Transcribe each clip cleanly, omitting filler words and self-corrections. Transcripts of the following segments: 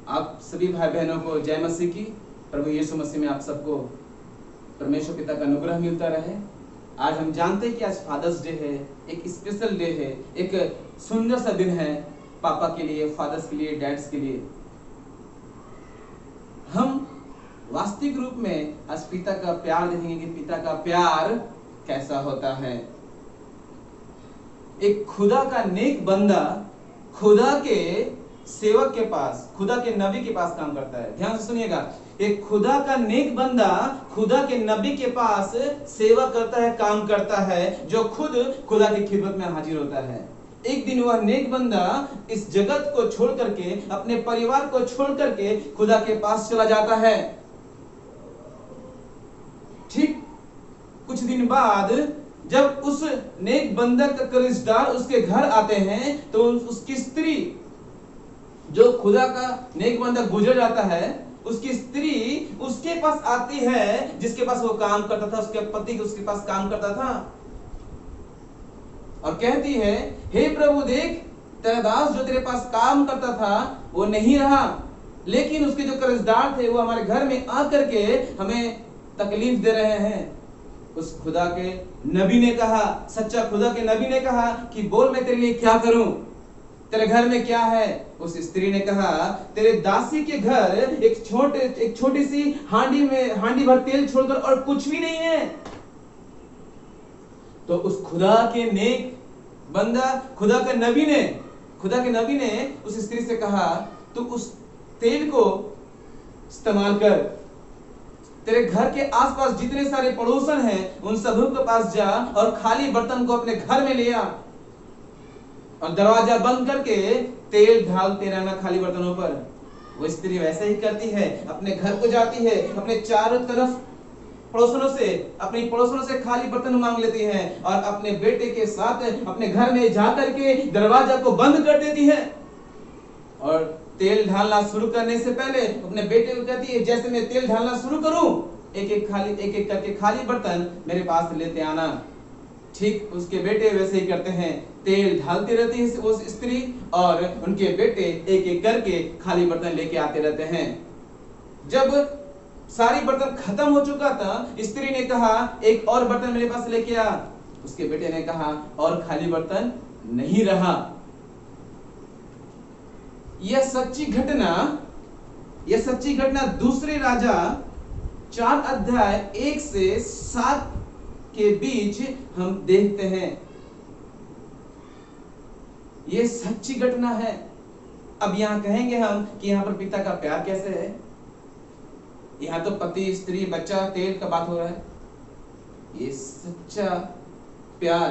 आप सभी भाई बहनों को जय मसीह की। प्रभु यीशु मसीह में आप सबको परमेश्वर पिता का अनुग्रह मिलता रहे। आज हम जानते हैं कि आज फादर्स डे है, एक स्पेशल डे है, एक सुंदर सा दिन है पापा के लिए, फादर्स के लिए, डैड्स के लिए। हम वास्तविक रूप में आज पिता का प्यार देखेंगे कि पिता का प्यार कैसा होता है। एक खुदा का नेक बंदा खुदा के सेवक के पास, खुदा के नबी के पास काम करता है। ध्यान से सुनिएगा, एक खुदा का नेक बंदा खुदा के नबी के पास सेवा करता है, काम करता है, जो खुद खुदा की खिदमत में हाजिर होता है। एक दिन वह नेक बंदा इस जगत को छोड़ करके, अपने परिवार को छोड़ करके खुदा के पास चला जाता है। ठीक कुछ दिन बाद जब उस नेक बंदा का कर्जदार उसके घर आते हैं तो उसकी स्त्री, जो खुदा का नेक बंदा गुजर जाता है, उसकी स्त्री उसके पास आती है जिसके पास वो काम करता था, उसके पति उसके पास काम करता था, और कहती है, हे प्रभु देख, तेरा दास जो तेरे पास काम करता था वो नहीं रहा, लेकिन उसके जो कर्जदार थे वो हमारे घर में आकर के हमें तकलीफ दे रहे हैं। उस खुदा के नबी ने कहा, सच्चा खुदा के नबी ने कहा कि बोल मैं तेरे लिए क्या करूं, तेरे घर में क्या है। उस स्त्री ने कहा, तेरे दासी के घर एक छोटी सी हांडी भर तेल छोड़कर और कुछ भी नहीं है। तो उस खुदा के नेक बंदा, खुदा के नबी ने उस स्त्री से कहा, तू उस तेल को इस्तेमाल कर, तेरे घर के आसपास जितने सारे पड़ोसन हैं उन सभी के पास जा और खाली बर्तन को अपने घर में ले आ और दरवाजा बंद करके तेल ढालते रहना खाली बर्तनों पर। वो स्त्री वैसे ही करती है, अपने घर को जाती है, अपने चारों तरफ अपनी पड़ोसनों से खाली बर्तन मांग लेती है और अपने बेटे के साथ अपने घर में जाकर के दरवाजा को बंद कर देती है। और तेल ढालना शुरू करने से पहले अपने बेटे को कहती है, जैसे मैं तेल ढालना शुरू करूं, एक एक करके खाली बर्तन मेरे पास लेते आना। ठीक उसके बेटे वैसे ही करते हैं, तेल ढालती रहती है वो स्त्री और उनके बेटे एक एक करके खाली बर्तन लेके आते रहते हैं। जब सारी बर्तन खत्म हो चुका था, स्त्री ने कहा, एक और बर्तन मेरे पास लेके आ। उसके बेटे ने कहा, और खाली बर्तन नहीं रहा। यह सच्ची घटना दूसरे राजा 4 अध्याय 1 से 7 के बीच हम देखते हैं। यह सच्ची घटना है। अब यहां कहेंगे हम कि यहां पर पिता का प्यार कैसे है। यहां तो पति, स्त्री, बच्चा, तेल का बात हो रहा है। ये सच्चा प्यार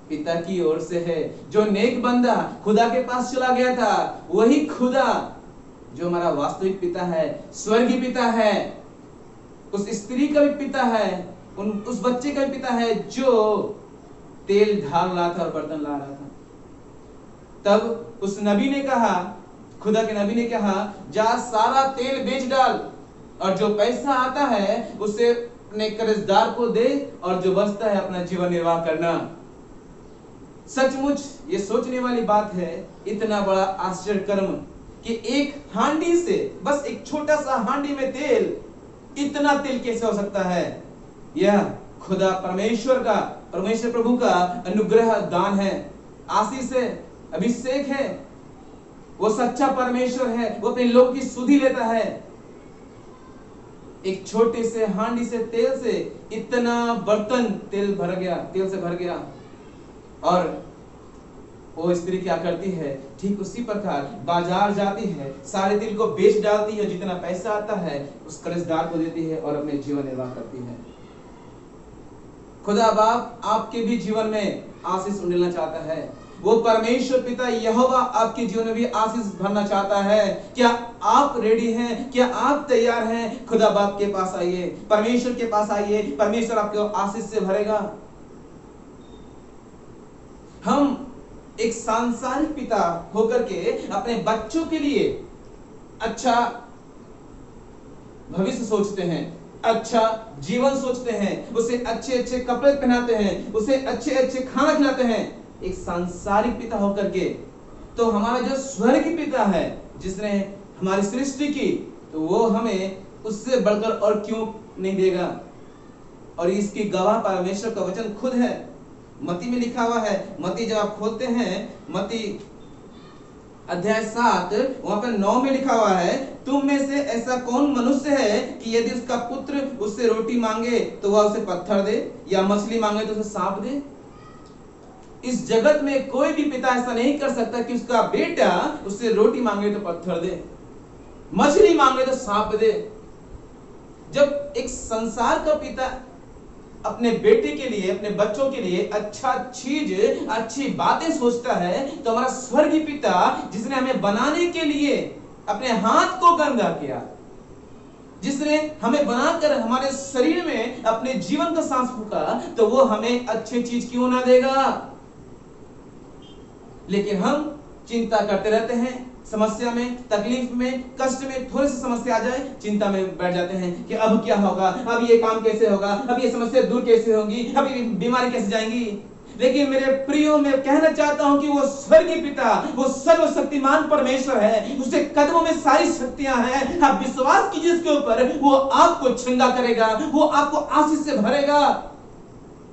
पिता की ओर से है। जो नेक बंदा खुदा के पास चला गया था, वही खुदा जो हमारा वास्तविक पिता है, स्वर्गीय पिता है, उस स्त्री का भी पिता है, उस बच्चे का भी पिता है जो तेल ढाल रहा था और बर्तन ला रहा था। तब उस नबी ने कहा, खुदा के नबी ने कहा, जा सारा तेल बेच डाल और जो पैसा आता है उसे अपने कर्जदार को दे और जो बचता है अपना जीवन निर्वाह करना। सचमुच ये सोचने वाली बात है, इतना बड़ा आश्चर्य कर्म कि एक हांडी से, बस एक छोटा सा हांडी में तेल, इतना तेल कैसे हो सकता है। यह खुदा परमेश्वर प्रभु का अनुग्रह दान है, आशीष है, अभिषेक है। वो सच्चा परमेश्वर है, वो अपने लोग की सुधि लेता है। एक छोटे से हांडी से तेल से इतना बर्तन तेल से भर गया। और वो स्त्री क्या करती है, ठीक उसी प्रकार बाजार जाती है, सारे तेल को बेच डालती है, जितना पैसा आता है उस कर्जदार को देती है और अपने जीवन निर्वाह करती है। खुदा बाप आपके भी जीवन में आशीष उंडेलना चाहता है। वो परमेश्वर पिता यहोवा आपके जीवन में भी आशीष भरना चाहता है। क्या आप रेडी हैं? क्या आप तैयार हैं? खुदा बाप के पास आइए, परमेश्वर के पास आइए, परमेश्वर आपको आशीष से भरेगा। हम एक सांसारिक पिता होकर के अपने बच्चों के लिए अच्छा भविष्य सोचते हैं, अच्छा जीवन सोचते हैं, उसे अच्छे अच्छे कपड़े पहनाते हैं, उसे अच्छे अच्छे खाना खिलाते हैं, एक सांसारिक पिता होकर के। तो हमारा जो स्वर्गीय पिता है, जिसने हमारी सृष्टि की, तो वो हमें उससे बढ़कर और क्यों नहीं देगा। और इसकी गवाह परमेश्वर का वचन खुद है। मत्ती में लिखा हुआ है, मत्ती जब आप खोलते हैं, मत्ती अध्याय 7 वहां पर 9 में लिखा हुआ है, तुम में से ऐसा कौन मनुष्य है कि यदि उसका पुत्र उससे रोटी मांगे तो वह उसे पत्थर दे, या मछली मांगे तो उसे सांप दे। इस जगत में कोई भी पिता ऐसा नहीं कर सकता कि उसका बेटा उससे रोटी मांगे तो पत्थर दे, मछली मांगे तो सांप दे। जब एक संसार का पिता अपने बेटे के लिए, अपने बच्चों के लिए अच्छा चीज, अच्छी बातें सोचता है, तो हमारा स्वर्गीय पिता जिसने हमें बनाने के लिए अपने हाथ को गंदा किया, जिसने हमें बनाकर हमारे शरीर में अपने जीवन का सांस फूका, तो वो हमें अच्छी चीज क्यों ना देगा। लेकिन हम चिंता करते रहते हैं, समस्या में, तकलीफ में, कष्ट में, थोड़ी सी समस्या आ जाए चिंता में बैठ जाते हैं कि अब क्या होगा, अब ये काम कैसे होगा, अब ये समस्या दूर कैसे होगी, अब ये बीमारी कैसे जाएंगी। लेकिन मेरे प्रियो, मैं कहना चाहता हूं कि वो स्वर्गीय पिता, वो सर्वशक्तिमान परमेश्वर है, उसके कदमों में सारी शक्तियां हैं। आप विश्वास कीजिए इसके ऊपर, वो आपको चंगा करेगा, वो आपको आशीष से भरेगा।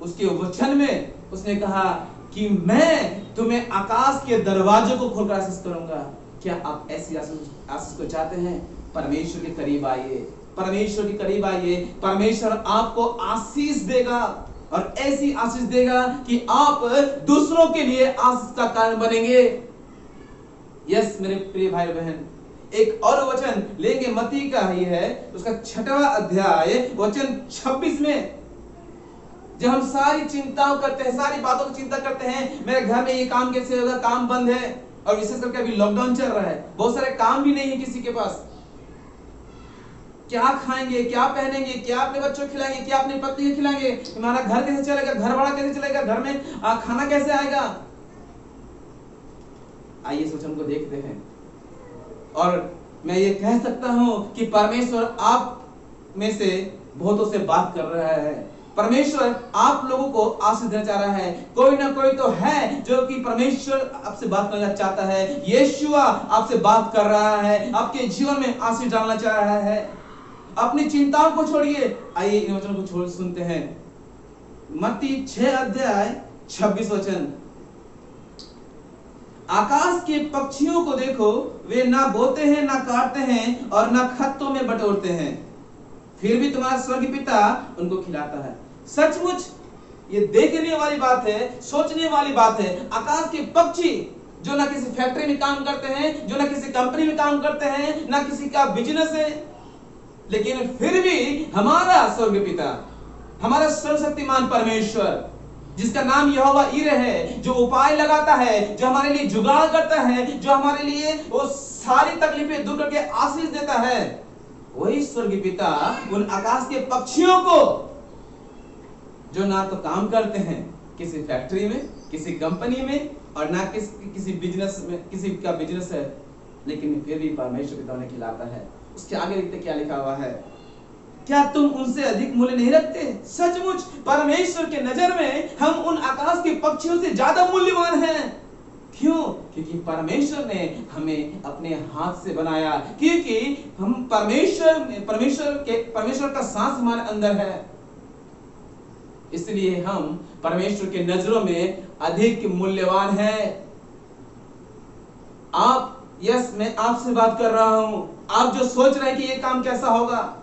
उसके वचन में उसने कहा कि मैं तुम्हें आकाश के दरवाजों को खोलकर आशीष करूंगा। क्या आप ऐसी आशीष को चाहते हैं? परमेश्वर के करीब आइए, परमेश्वर के करीब आइए। परमेश्वर आपको आशीष देगा, और ऐसी आशीष देगा कि आप दूसरों के लिए आशीष का कारण बनेंगे। यस मेरे प्रिय भाई बहन, एक और वचन लेंगे, मत्ती का ही है, उसका 6वां अध्याय वचन 26 में। जब हम सारी चिंताओं करते हैं, सारी बातों की चिंता करते हैं, मेरे घर में ये काम कैसे होगा, काम बंद है, और विशेष करके अभी लॉकडाउन चल रहा है, बहुत सारे काम भी नहीं है किसी के पास। क्या खाएंगे, क्या पहनेंगे, क्या अपने बच्चों को खिलाएंगे, क्या अपनी पत्नी को खिलाएंगे, हमारा घर कैसे चलेगा, घर भाड़ा कैसे चलेगा, घर में खाना कैसे आएगा। आइए इस वचन को देखते हैं, और मैं ये कह सकता हूं कि परमेश्वर आप में से बहुतों से बात कर रहा है। परमेश्वर आप लोगों को आशीष देना चाह रहा है। कोई ना कोई तो है जो कि परमेश्वर आपसे बात करना चाहता है। यीशुआ आपसे बात कर रहा है, आपके जीवन में आशीष डालना चाह रहा है। अपनी चिंताओं को छोड़िए, आइए इन वचनों को छोड़ सुनते हैं। मत्ती 6 अध्याय 26 वचन, आकाश के पक्षियों को देखो, वे ना बोते हैं, ना काटते हैं, और ना खत्तों में बटोरते हैं, फिर भी तुम्हारा स्वर्गीय पिता उनको खिलाता है। सचमुच ये देखने वाली बात है, सोचने वाली बात है। आकाश के पक्षी जो ना किसी फैक्ट्री में काम करते हैं, जो ना किसी कंपनी में काम करते हैं, ना किसी का बिजनेस है, लेकिन फिर भी हमारा स्वर्गीय पिता, हमारा सर्वशक्तिमान परमेश्वर, जिसका नाम यहोवा ईरे है, जो उपाय लगाता है, जो हमारे लिए जुगाड़ करता है, जो हमारे लिए वो सारी तकलीफें दूर करके आशीष देता है, वही स्वर्गीय पिता उन आकाश के पक्षियों को, जो ना तो काम करते हैं किसी फैक्ट्री में, किसी कंपनी में, और ना किसी बिजनेस में, किसी का बिजनेस है, लेकिन फिर भी परमेश्वर पिता उन्हें खिलाता है। उसके आगे लिखते क्या लिखा हुआ है, क्या तुम उनसे अधिक मूल्य नहीं रखते? सचमुच परमेश्वर के नजर में हम उन आकाश के पक्षियों से ज्यादा मूल्यवान हैं। क्यों? क्योंकि परमेश्वर ने हमें अपने हाथ से बनाया, क्योंकि हम परमेश्वर का सांस हमारे अंदर है, इसलिए हम परमेश्वर के नजरों में अधिक मूल्यवान हैं। मैं आपसे बात कर रहा हूं। आप जो सोच रहे हैं कि ये काम कैसा होगा,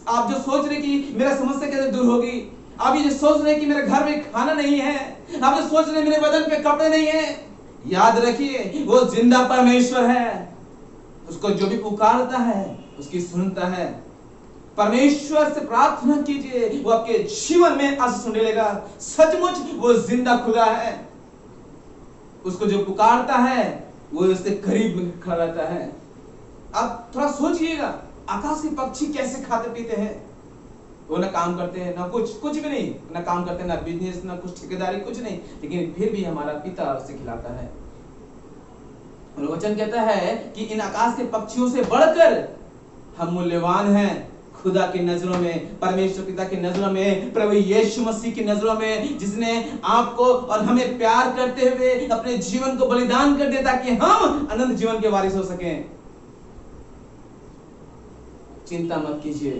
आप जो सोच रहे हैं कि मेरा समस्या कैसे दूर होगी, आप ये जो सोच रहे हैं कि मेरे घर में खाना नहीं है, आप जो सोच रहे हैं मेरे बदन पे कपड़े नहीं है, याद रखिए वो जिंदा परमेश्वर है। उसको जो भी पुकारता है उसकी सुनता है। परमेश्वर से प्रार्थना कीजिए, वो आपके जीवन में आशीष मिलेगा। सचमुच वो जिंदा खुदा है। उसको जो पुकारता है वो उसके करीब में खड़ा रहता है। आप थोड़ा सोचिएगा, आकाश के पक्षी कैसे खाते पीते हैं? वो ना काम करते हैं, ना कुछ भी नहीं, ना काम करते हैं, ना बिजनेस, ना कुछ ठेकेदारी, कुछ नहीं, लेकिन फिर भी हमारा पिता उसे खिलाता है। और वचन कहता है कि इन आकाश के पक्षियों से बढ़कर हम मूल्यवान हैं खुदा की नजरों में, परमेश्वर पिता की नजरों में, प्रभु यीशु मसीह की नजरों में, जिसने आपको और हमें प्यार करते हुए अपने जीवन को बलिदान कर दिया ताकि हम अनंत जीवन के वारिस हो सकें। चिंता मत कीजिए,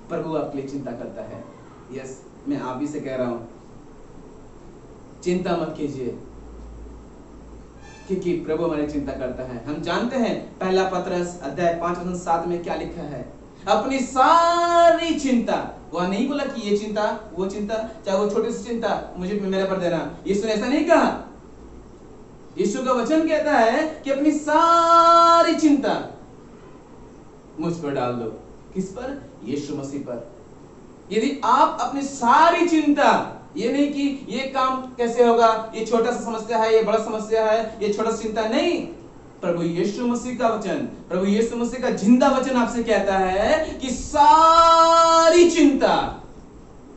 प्रभु आपके लिए चिंता करता है। यस, मैं आप ही से कह रहा हूं, चिंता मत कीजिए, क्योंकि प्रभु हमारी चिंता करता है। हम जानते हैं पहला पतरस अध्याय 5:7 में क्या लिखा है, अपनी सारी चिंता, वह नहीं बोला कि ये चिंता वो चिंता, चाहे वो छोटी सी चिंता मुझे मेरे पर देना, यीशु ने ऐसा नहीं कहा। यीशु का वचन कहता है कि अपनी सारी चिंता मुझ पर डाल दो। किस पर? यीशु मसीह पर। यदि आप अपनी सारी चिंता, ये नहीं कि ये काम कैसे होगा, ये छोटा सा समस्या है, ये बड़ा समस्या है, ये छोटा सा चिंता नहीं, प्रभु यीशु मसीह का वचन, प्रभु यीशु मसीह का जिंदा वचन आपसे कहता है कि सारी चिंता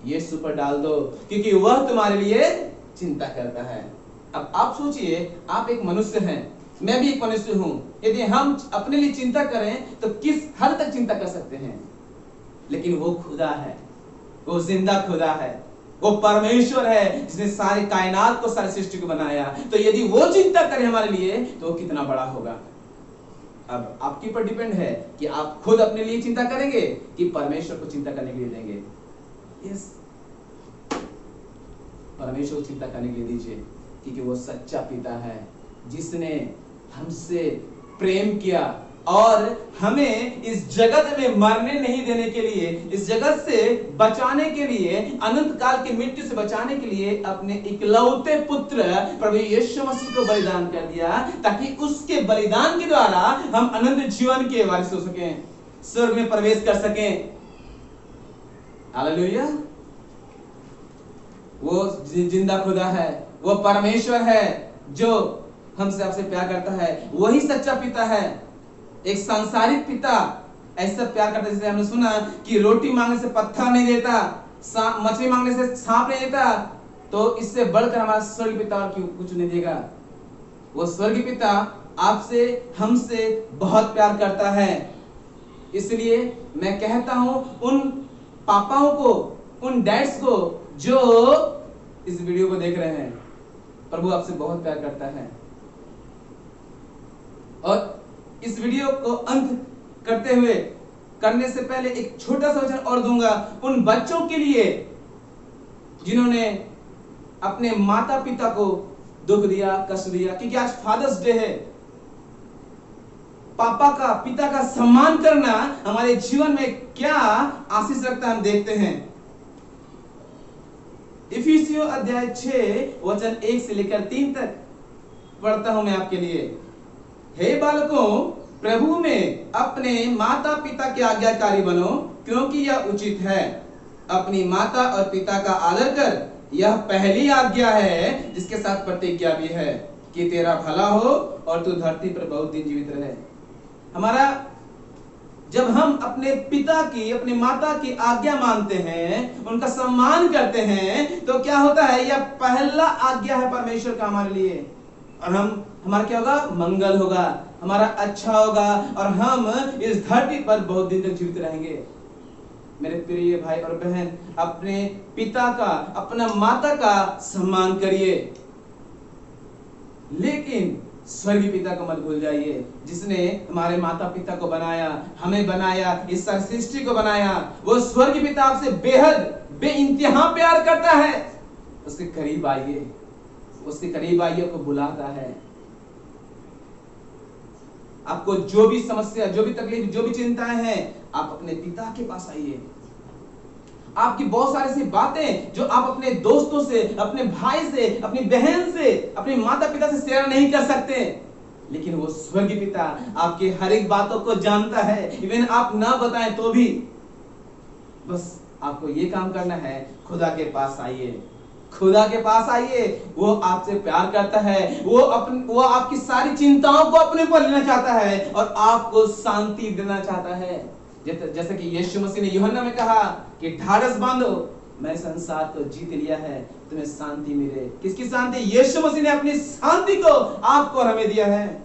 यीशु पर डाल दो, क्योंकि वह तुम्हारे लिए चिंता करता है। अब आप सोचिए, आप एक मनुष्य हैं, मैं भी एक मनुष्य हूं। यदि हम अपने लिए चिंता करें तो किस हद तक चिंता कर सकते हैं, लेकिन वो खुदा है, वो जिंदा खुदा है, वो परमेश्वर है जिसने सारी कायनात को, सारी सृष्टि को बनाया। तो यदि वो चिंता करे हमारे लिए तो वो कितना बड़ा होगा। अब आपके ऊपर डिपेंड है कि आप खुद अपने लिए चिंता करेंगे कि परमेश्वर को चिंता करने के लिए देंगे। यस, परमेश्वर को चिंता करने के लिए दीजिए, क्योंकि वो सच्चा पिता है जिसने हमसे प्रेम किया और हमें इस जगत में मरने नहीं देने के लिए, इस जगत से बचाने के लिए, अनंत काल की मृत्यु से बचाने के लिए अपने इकलौते पुत्र प्रभु यीशु मसीह को बलिदान कर दिया, ताकि उसके बलिदान के द्वारा हम अनंत जीवन के वारिस हो सकें, स्वर्ग में प्रवेश कर सकें। हालेलुया। वो जिंदा खुदा है, वो परमेश्वर है जो हमसे आपसे प्यार करता है, वही सच्चा पिता है। एक सांसारिक पिता ऐसा प्यार करता है, जैसे हमने सुना कि रोटी मांगने से पत्थर नहीं देता, मछली मांगने से सांप नहीं देता, तो इससे बढ़कर हमारा स्वर्गीय पिता और कुछ नहीं देगा। वो स्वर्गीय पिता आपसे, हमसे बहुत प्यार करता है। इसलिए मैं कहता हूं उन पापाओं को, उन डैड्स को जो इस वीडियो को देख रहे हैं, प्रभु आपसे बहुत प्यार करता है। और इस वीडियो को अंत करने से पहले एक छोटा सा वचन और दूंगा उन बच्चों के लिए जिन्होंने अपने माता पिता को दुख दिया, कष्ट दिया, क्योंकि आज फादर्स डे है। पापा का, पिता का सम्मान करना हमारे जीवन में क्या आशीष रखता है, हम देखते हैं। इफिसियों अध्याय 6 वचन 1 से लेकर 3 तक पढ़ता हूं मैं आपके लिए। हे बालकों, प्रभु में अपने माता पिता के आज्ञाकारी बनो, क्योंकि यह उचित है। अपनी माता और पिता का आदर कर, यह पहली आज्ञा है जिसके साथ प्रतिज्ञा भी है कि तेरा भला हो और तू धरती पर बहुत दिन जीवित रहे। हमारा, जब हम अपने पिता की, अपनी माता की आज्ञा मानते हैं, उनका सम्मान करते हैं, तो क्या होता है, यह पहला आज्ञा है परमेश्वर का हमारे लिए। और हमारा क्या होगा, मंगल होगा, हमारा अच्छा होगा, और हम इस धरती पर बहुत दिन तक जीवित रहेंगे। मेरे प्रिय भाई और बहन, अपने पिता का, अपना माता का सम्मान करिए, लेकिन स्वर्गीय पिता को मत भूल जाइए, जिसने हमारे माता पिता को बनाया, हमें बनाया, इस सारी सृष्टि को बनाया। वो स्वर्गीय पिता आपसे बेहद बेइंतहा प्यार करता है। उसके करीब आइए, उसके करीब आइए, को बुलाता है। आपको जो भी समस्या, जो भी तकलीफ, जो भी चिंताएं हैं, आप अपने पिता के पास आइए। आपकी बहुत सारी ऐसी बातें जो आप अपने दोस्तों से, अपने भाई से, अपनी बहन से, अपने माता पिता से शेयर नहीं कर सकते, लेकिन वो स्वर्गीय पिता आपकी हर एक बातों को जानता है। इवन आप ना बताएं तो भी, बस आपको ये काम करना है, खुदा के पास आइए, खुदा के पास आइए। वो आपसे प्यार करता है, वो आपकी सारी चिंताओं को अपने पर लेना चाहता है और आपको शांति देना चाहता है। जैसे कि यीशु मसीह ने यूहन्ना में कहा कि ढाढ़स बांधो, मैं संसार को जीत लिया है, तुम्हें शांति मिले। किसकी शांति? यीशु मसीह ने अपनी शांति को आपको और हमें दिया है।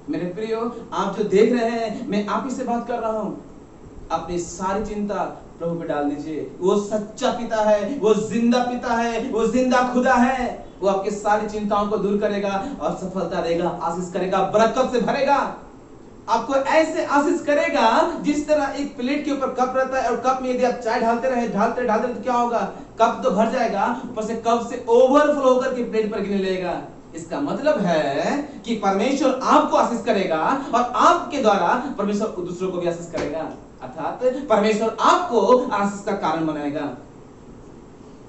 मेरे प्रियो, आप जो देख रहे हैं, मैं आप ही से बात कर रहा हूं। अपनी सारी चिंता प्रभु पे डाल दीजिए। वो सच्चा पिता है, वो जिंदा पिता है, वो जिंदा खुदा है। वो आपकी सारी चिंताओं को दूर करेगा और सफलता देगा, आशीष करेगा, बरकत से भरेगा। आपको ऐसे आशीष करेगा जिस तरह एक प्लेट के ऊपर कप रहता है और कप में यदि आप चाय ढालते रहे तो क्या होगा, कप तो भर जाएगा, ऊपर से कप से ओवरफ्लो होकर के प्लेट पर गिरने लगेगा। इसका मतलब है कि परमेश्वर आपको आशीष करेगा और आपके द्वारा परमेश्वर दूसरों को भी आशीष करेगा, अर्थात परमेश्वर आपको आशीष का कारण बनाएगा।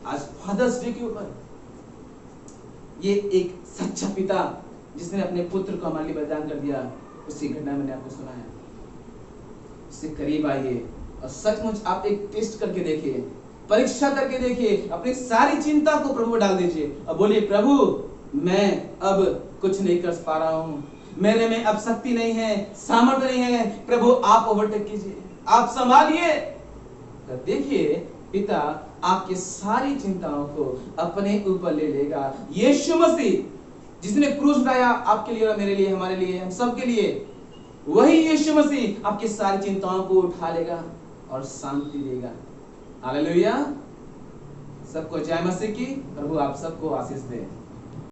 आज फादर्स डे के ऊपर ये एक सच्चा पिता जिसने अपने पुत्र को हमारे लिए बलिदान कर दिया, उसकी घटना मैंने आपको सुनाया। उससे करीब आइए और सचमुच आप एक टेस्ट करके देखिए, परीक्षा करके देखिए, अपनी सारी चिंता को प्रभु डाल दीजिए और बोलिए, प्रभु मैं अब कुछ नहीं कर पा रहा हूं, मेरे में अब शक्ति नहीं है, सामर्थ्य नहीं है, प्रभु आप ओवरटेक कीजिए, आप संभालिए। तो देखिए पिता आपकी सारी चिंताओं को अपने ऊपर ले लेगा। यीशु मसीह जिसने क्रूस उठाया आपके लिए और मेरे लिए, हमारे लिए, हम सबके लिए, वही यीशु मसीह आपकी सारी चिंताओं को उठा लेगा और शांति देगा। हालेलुया। सबको जय मसीह की। प्रभु आप सबको आशीष दे।